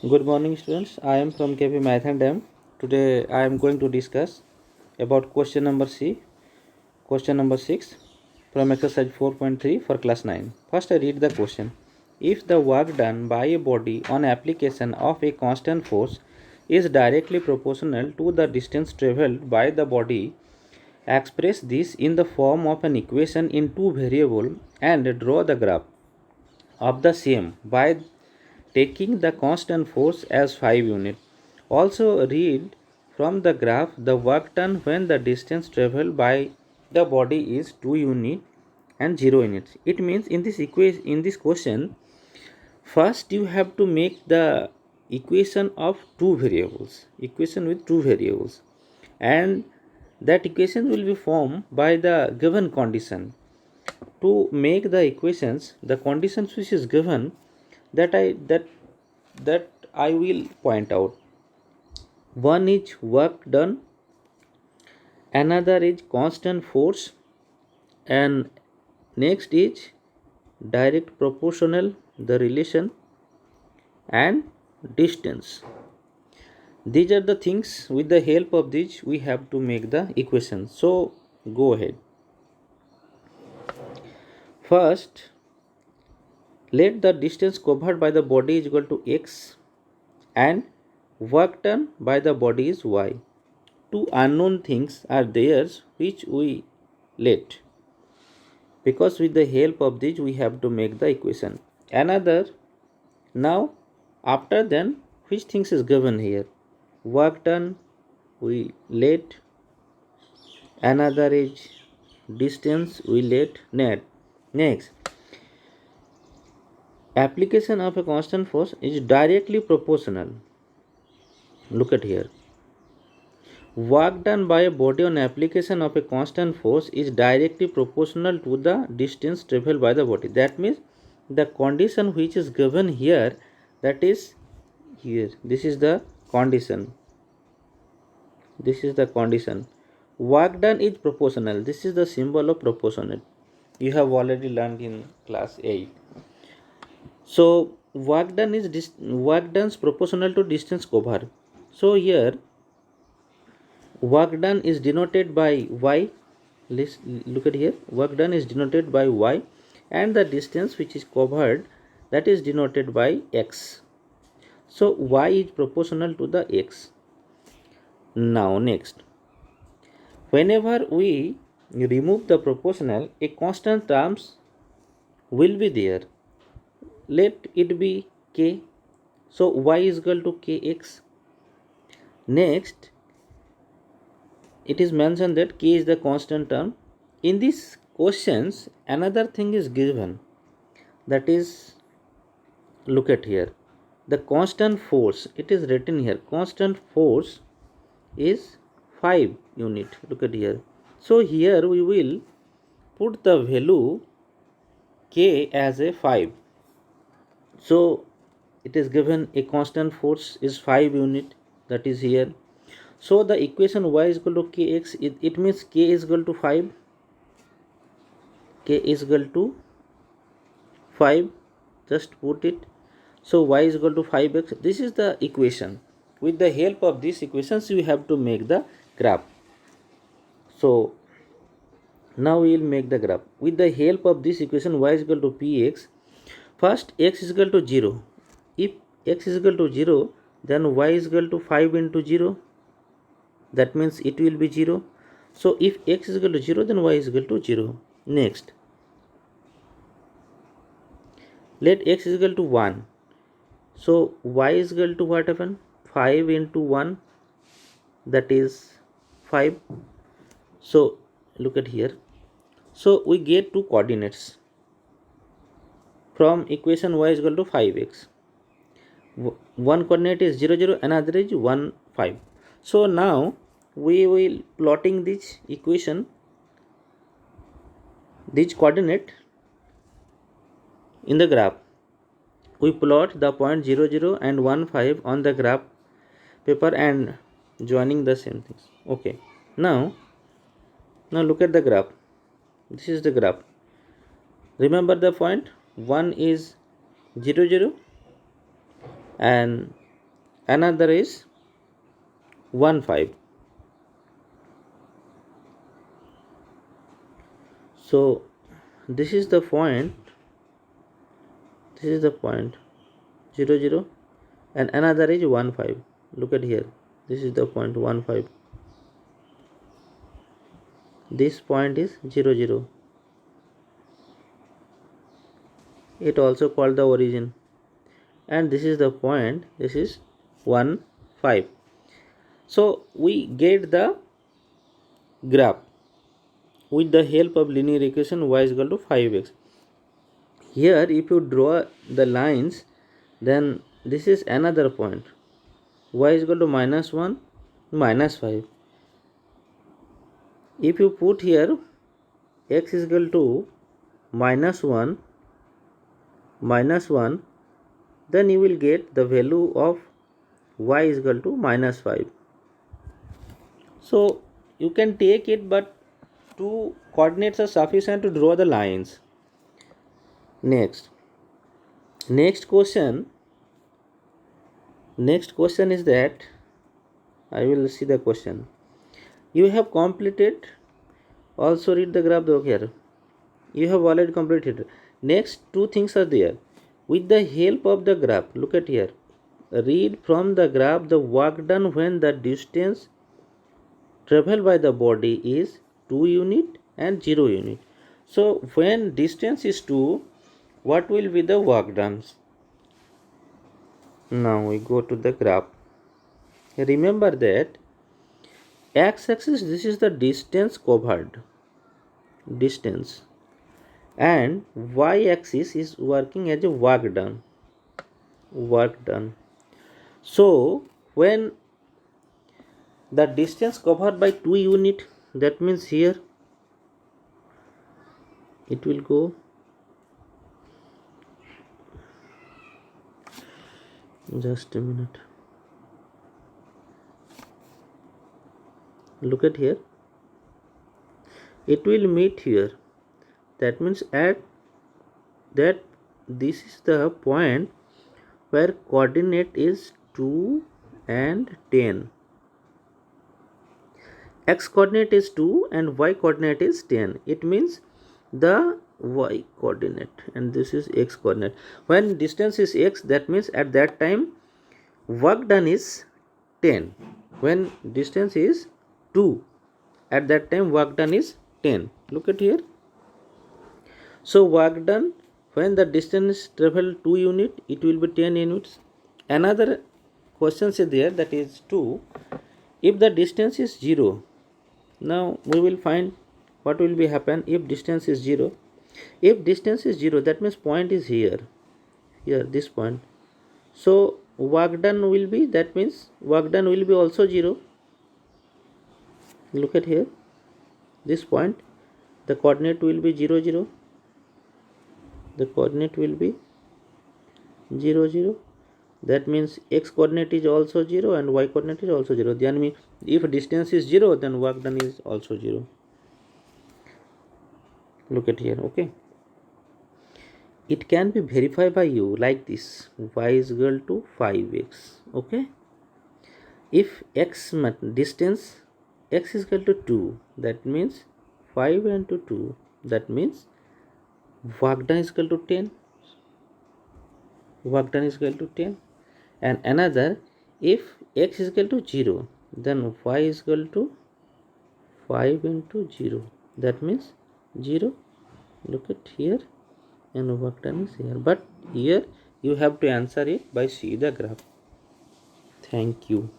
Good morning, students. I am from KP Math and M. Today, I am going to discuss about question number C, question number 6 from exercise 4.3 for class 9. First, I read the question. If the work done by a body on application of a constant force is directly proportional to the distance traveled by the body, express this in the form of an equation in two variables and draw the graph of the same by taking the constant force as 5 units. Also read from the graph the work done when the distance traveled by the body is 2 units and 0 units. It means in this question, first you have to make the equation of two variables, equation with two variables, and that equation will be formed by the given condition. To make the equations, the conditions which is given, that I will point out. One is work done, another is constant force, and next is direct proportional, the relation, and distance. These are the things. With the help of these we have to make the equation. So go ahead. First, let the distance covered by the body is equal to x and work done by the body is y. Two unknown things are there which we let, because with the help of this we have to make the equation. Another, now after then which things is given here? Work done we let, another is distance we let net. Next, application of a constant force is directly proportional. Look at here. Work done by a body on application of a constant force is directly proportional to the distance traveled by the body. That means the condition which is given here, that is here. This is the condition. This is the condition. Work done is proportional. This is the symbol of proportional. You have already learned in class 8. So work done is proportional to distance covered. So here work done is denoted by y. Let's look at here. Work done is denoted by y, and the distance which is covered, that is denoted by x. So y is proportional to the x. Now next, whenever we remove the proportional, a constant terms will be there. Let it be k. So y is equal to kx. Next, it is mentioned that k is the constant term. In these questions, another thing is given, that is, look at here, the constant force. It is written here, constant force is 5 unit. Look at here. So here we will put the value k as a 5. So it is given a constant force is 5 unit, that is here. So the equation y is equal to kx, it means k is equal to 5. K is equal to 5. Just put it. So y is equal to 5x. This is the equation. With the help of these equations, you have to make the graph. So now we will make the graph. With the help of this equation, y is equal to px. First, x is equal to 0. If x is equal to 0, then y is equal to 5 into 0. That means it will be 0. So if x is equal to 0, then y is equal to 0. Next, let x is equal to 1. So y is equal to what happen? 5 into 1, that is 5. So look at here. So we get two coordinates from equation y is equal to 5x. One coordinate is 0 0, another is 1 5. So now we will plotting this equation, this coordinate in the graph. We plot the point 0 0 and 1 5 on the graph paper and joining the same things. Okay, now look at the graph. This is the graph. Remember the point, 1 is 0 0 and another is 1 5. So this is the point, 0 0, and another is 1 5. Look at here, this is the point 1 5. This point is 0 0. It also called the origin, and this is the point, this is 1 5. So we get the graph with the help of linear equation y is equal to 5x. Here if you draw the lines, then this is another point, y is equal to -1 -5. If you put here x is equal to -1 -1, then you will get the value of y is equal to -5. So you can take it, but two coordinates are sufficient to draw the lines. Next question is that, I will see the question. You have completed, also read the graph here. You have already completed. Next two things are there. With the help of the graph, look at here, read from the graph the work done when the distance traveled by the body is 2 unit and 0 unit. So when distance is 2, what will be the work done? Now we go to the graph. Remember that x-axis, this is the distance covered, distance, and y-axis is working as a work done. So when the distance covered by 2 unit, that means here it will go, just a minute, look at here, it will meet here. That means at that, this is the point where coordinate is 2 and 10. X coordinate is 2 and y coordinate is 10. It means the y coordinate, and this is x coordinate. When distance is x, that means at that time work done is 10. When distance is 2, at that time work done is 10. Look at here. So work done when the distance traveled 2 unit, it will be 10 units. Another question is there, that is 2. If the distance is 0, now we will find what will be happen if distance is 0. If distance is 0, that means point is here, this point. So work done will be, that means work done will be also 0. Look at here, this point, the coordinate will be 0 0. The coordinate will be 0 0. That means x coordinate is also 0 and y coordinate is also 0. Then means if distance is 0, then work done is also 0. Look at here, okay. It can be verified by you like this, y is equal to 5x, okay. If distance x is equal to 2, that means 5 into 2, that means work done is equal to 10. Work done is equal to 10. And another, if x is equal to 0, then y is equal to 5 into 0, that means 0. Look at here, and work done is here. But here you have to answer it by see the graph. Thank you.